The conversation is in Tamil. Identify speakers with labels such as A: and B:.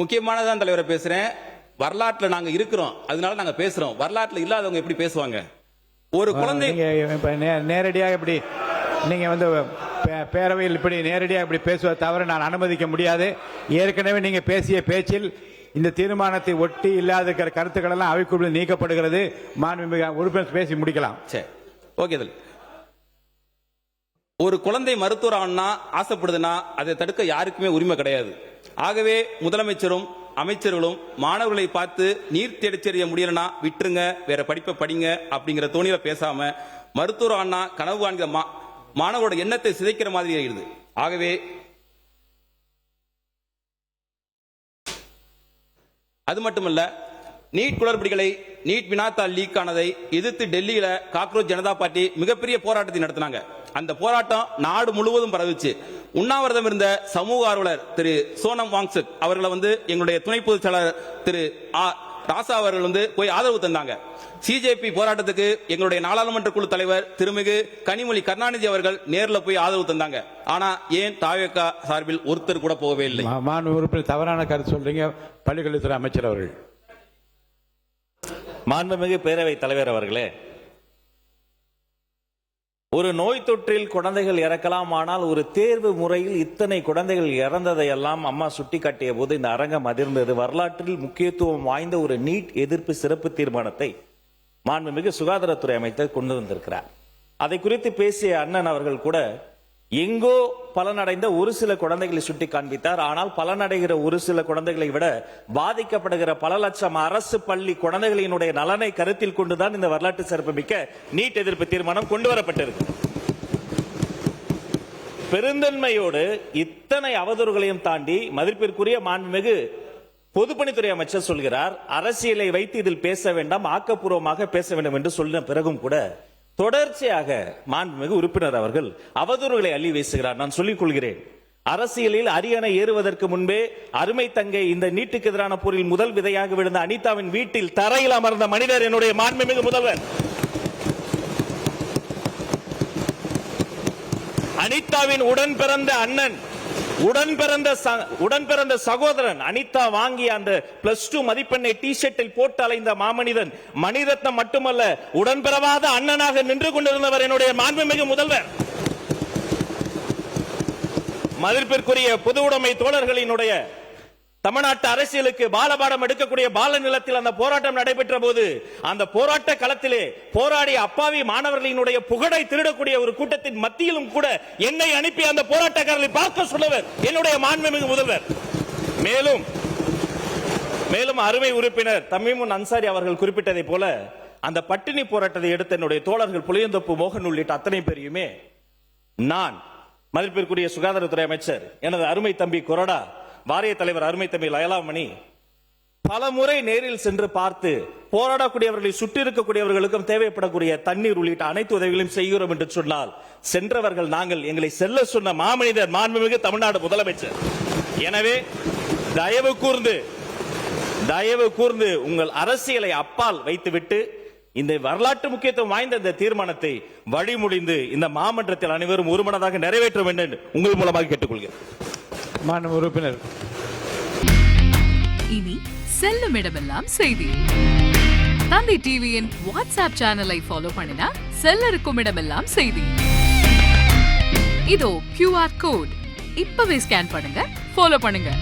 A: முக்கியமானதான் தலைவரை பேசுறேன். வரலாற்றுல நாங்க இருக்கிறோம், அதனால நாங்க பேசுறோம். வரலாற்றுல இல்லாதவங்க எப்படி பேசுவாங்க? ஒரு குழந்தை
B: நேரடியாக இப்படி நீங்க பேரவையில் இப்படி நேரடியாக இப்படி பேசுவதை தவிர நான் அனுமதிக்க முடியாது. ஏற்கனவே நீங்க பேசிய பேச்சில் இந்த தீர்மானத்தை ஒட்டி இல்லாத இருக்கிற கருத்துக்கள் எல்லாம் அவைக்குழுவில் நீக்கப்படுகிறது. மாண்புமிகு உறுப்பினர் பேசி முடிக்கலாம்.
A: சரி, ஓகே. ஒரு குழந்தை மருத்துவர் ஆனா ஆசைப்படுதுன்னா அதை தடுக்க யாருக்குமே உரிமை கிடையாது. ஆகவே முதலமைச்சரும் அமைச்சர்களும் மாணவர்களை பார்த்து நீட் தேர்ச்சி முடியலனா விட்டுருங்க, வேற படிப்பை படிங்க அப்படிங்கிற தோணியில பேசாம மருத்துவர் ஆனா கனவு காண்கிற மாணவரோட எண்ணத்தை சிதைக்கிற மாதிரி ஆயிடுது. ஆகவே அது மட்டுமல்ல, நீட் குளறுபடிகளை, நீட் வினாத்தாள் லீக் ஆனதை எதிர்த்து டெல்லியில காக்ரோச் ஜனதா பார்ட்டி மிகப்பெரிய போராட்டத்தை நடத்தினாங்க. அந்த போராட்டம் நாடு முழுவதும் பரவுச்சு. உண்ணாவிரதம் இருந்த சமூக ஆர்வலர் திரு சோனம் வாங்சுக் அவர்களை எங்களுடைய துணை பொதுச் செயலாளர் திரு ராசா அவர்கள் போய் ஆதரவு தந்தாங்க. சிஜேபி போராட்டத்துக்கு எங்களுடைய நாடாளுமன்ற குழு தலைவர் திருமிகு கனிமொழி கருணாநிதி அவர்கள் நேரில் போய் ஆதரவு தந்தாங்க. ஆனா ஏன் தாவேகா சார்பில் ஒருத்தர் கூட போகவே இல்லை?
B: உறுப்பினர் தவறான கருத்து சொல்றீங்க. பள்ளிக்கல்வித்துறை அமைச்சர் அவர்கள்.
C: மாண்புமிகு பேரவைத் தலைவர் அவர்களே, ஒரு நோய் தொற்றில் குழந்தைகள் இறக்கலாம், ஆனால் ஒரு தேர்வு முறையில் இத்தனை குழந்தைகள் இறந்ததை எல்லாம் அம்மா சுட்டிக்காட்டிய போது இந்த அரங்கம் அதிர்ந்தது. வரலாற்றில் முக்கியத்துவம் வாய்ந்த ஒரு நீட் எதிர்ப்பு சிறப்பு தீர்மானத்தை மாண்புமிகு சுகாதாரத்துறை அமைச்சர் கொண்டு வந்திருக்கிறார். அதை குறித்து பேசிய அண்ணன் அவர்கள் கூட எங்கோ பலனடைந்த ஒரு சில குழந்தைகளை சுட்டி காண்பித்தார். ஆனால் பலனடைகிற ஒரு சில குழந்தைகளை விட பாதிக்கப்படுகிற பல லட்சம் அரசு பள்ளி குழந்தைகளினுடைய நலனை கருத்தில் கொண்டுதான் இந்த வரலாற்று சிறப்புமிக்க நீட் எதிர்ப்பு தீர்மானம் கொண்டு வரப்பட்டிருக்கு. பெருந்தன்மையோடு இத்தனை அவதூறுகளையும் தாண்டி மதிப்பிற்குரிய மாண்புமிகு பொதுப்பணித்துறை அமைச்சர் சொல்கிறார், அரசியலை வைத்து இதில் பேச வேண்டாம், ஆக்கப்பூர்வமாக பேச வேண்டும் என்று சொன்ன பிறகும் கூட தொடர்ச்சியாக மாண்புமிகு உறுப்பினர் அவர்கள் அவதூறுகளை அள்ளி வீசுகிறார். நான் சொல்லிக் கொள்கிறேன், அரசியலில் அரியணை ஏறுவதற்கு முன்பே அருமை தங்கை இந்த நீட்டுக்கு எதிரான போரில் முதல் விதையாக விழுந்த அனிதாவின் வீட்டில் தரையில் அமர்ந்த மனிதர் என்னுடைய மாண்புமிகு முதல்வர். அனிதாவின் உடன் பிறந்த அண்ணன், உடன் பிறந்த சகோதரன், அனிதா வாங்கிய அந்த +2 மதிப்பெண்ணை டி-ஷர்ட்டில் போட்டு அலைந்த மாமனிதன், மணிரத்னம் மட்டுமல்ல உடன் பிறவாத அண்ணனாக நின்று கொண்டிருந்தவர் என்னுடைய மாண்புமிகு முதல்வர். மதிப்பிற்குரிய பொது உடைமை தோழர்களினுடைய தமிழ்நாட்டு அரசியலுக்கு பாலபாடம் எடுக்கக்கூடிய பால நிலத்தில் அந்த போராட்டம் நடைபெற்ற போது அந்த போராட்ட களத்திலே போராடிய அப்பாவி மாணவர்களினுடைய புகழை திருடக்கூடிய ஒரு கூட்டத்தின் மத்தியிலும் கூட என்னை அனுப்பி அந்த போராட்டக்காரர்களை பார்க்க சொன்னவர் என்னுடைய மாண்புமிகு முதல்வர். மேலும் அருமை உறுப்பினர் தமீமுன் அன்சாரி அவர்கள் குறிப்பிட்டதை போல அந்த பட்டினி போராட்டத்தை எடுத்த என்னுடைய தோழர்கள் புளியந்தோப்பு மோகன் உள்ளிட்ட அத்தனை பேரையுமே நான், மதிப்பிற்குரிய சுகாதாரத்துறை அமைச்சர் எனது அருமை தம்பி கொரடா, வாரிய தலைவர் அருமை தம்பி லயலாமணி பல முறை நேரில் சென்று பார்த்து போராடக்கூடியவர்களை சுற்றி இருக்கக்கூடியவர்களுக்கும் தேவைப்படக்கூடிய தண்ணீர் உள்ளிட்ட அனைத்து உதவிகளையும் செய்கிறோம் என்று சொன்னால் சென்றவர்கள் நாங்கள், எங்களை செல்ல சொன்ன மாமனிதர் மாண்புமிகு தமிழ்நாடு முதலமைச்சர். எனவே தயவு கூர்ந்து உங்கள் அரசியலை அப்பால் வைத்துவிட்டு இந்த வரலாற்று முக்கியத்துவம் வாய்ந்த இந்த தீர்மானத்தை வழிமொழிந்து இந்த மாமன்றத்தில் அனைவரும் ஒருமனதாக நிறைவேற்ற வேண்டும் உங்கள் மூலமாக கேட்டுக்கொள்கிறேன்.
B: மாண்பு உறுப்பினர்.
D: இனி செல்லும் இடமெல்லாம் செய்தி. தந்தை டிவியின் வாட்ஸ்அப் சேனலை ஃபாலோ பண்ணினா செல்ல இருக்கும் இடமெல்லாம் செய்தி. இதோ QR கோட், இப்பவே ஸ்கேன் பண்ணுங்க, ஃபாலோ பண்ணுங்க.